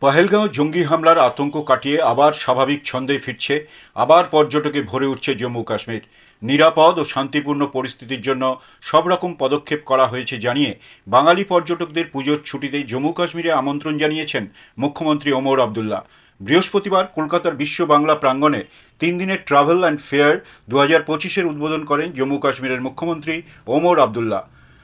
পহেলগাঁও জঙ্গি হামলার আতঙ্ক কাটিয়ে আবার স্বাভাবিক ছন্দে ফিরছে, আবার পর্যটকে ভরে উঠছে জম্মু কাশ্মীর। নিরাপদ ও শান্তিপূর্ণ পরিস্থিতির জন্য সব রকম পদক্ষেপ করা হয়েছে জানিয়ে বাঙালি পর্যটকদের পুজোর ছুটিতে জম্মু কাশ্মীরে আমন্ত্রণ জানিয়েছেন মুখ্যমন্ত্রী ওমর আবদুল্লা। বৃহস্পতিবার কলকাতার বিশ্ব বাংলা প্রাঙ্গণে 3 দিনের ট্রাভেল অ্যান্ড ফেয়ার 2025-এর উদ্বোধন করেন জম্মু কাশ্মীরের মুখ্যমন্ত্রী ওমর আবদুল্লা।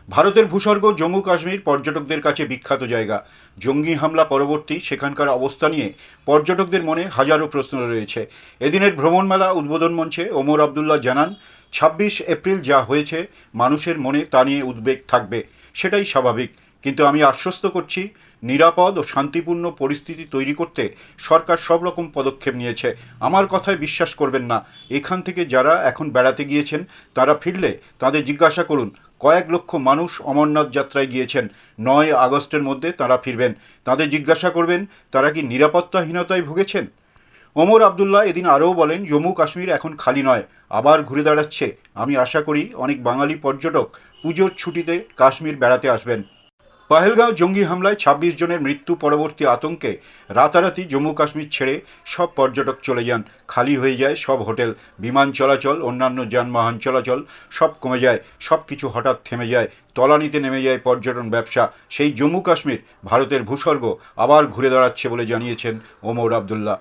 ভারতের ভূস্বর্গ জম্মু কাশ্মীর পর্যটকদের কাছে বিখ্যাত জায়গা। জঙ্গি হামলা পরবর্তী সেখানকার অবস্থা নিয়ে পর্যটকদের মনে হাজারো প্রশ্ন রয়েছে। এদিনের ভ্রমণ মেলা উদ্বোধন মঞ্চে ওমর আবদুল্লাহ জানান, 26 এপ্রিল যা হয়েছে মানুষের মনে তা নিয়ে উদ্বেগ থাকবে, সেটাই স্বাভাবিক। কিন্তু আমি আশ্বস্ত করছি, নিরাপদ ও শান্তিপূর্ণ পরিস্থিতি তৈরি করতে সরকার সব রকম পদক্ষেপ নিয়েছে। আমার কথায় বিশ্বাস করবেন না, এখান থেকে যারা এখন বেড়াতে গিয়েছেন তারা ফিরলে তাদের জিজ্ঞাসা করুন, কয়েক লক্ষ মানুষ অমরনাথ যাত্রায় গিয়েছেন, 9 আগস্টের মধ্যে তারা ফিরবেন। তাদের জিজ্ঞাসা করবেন তারা কি নিরাপত্তাহীনতায় ভুগেছেন। ওমর আবদুল্লাহ এদিন আরও বলেন, জম্মু কাশ্মীর এখন খালি নয়, আবার ঘুরে দাঁড়াচ্ছে। আমি আশা করি অনেক বাঙালি পর্যটক পুজোর ছুটিতে কাশ্মীর বেড়াতে আসবেন। পহেলগাঁও জঙ্গি হামলায় 26 জনের মৃত্যু পরবর্তী আতঙ্কে রাতারাতি জম্মু কাশ্মীর ছেড়ে সব পর্যটক চলে যান। খালি হয়ে যায় সব হোটেল, বিমান চলাচল, অন্যান্য যানবাহন চলাচল সব কমে যায়। সব কিছু হঠাৎ থেমে যায়, তলানিতে নেমে যায় পর্যটন ব্যবসা। সেই জম্মু কাশ্মীর ভারতের ভূস্বর্গ আবার ঘুরে দাঁড়াচ্ছে বলে জানিয়েছেন ওমর আবদুল্লাহ।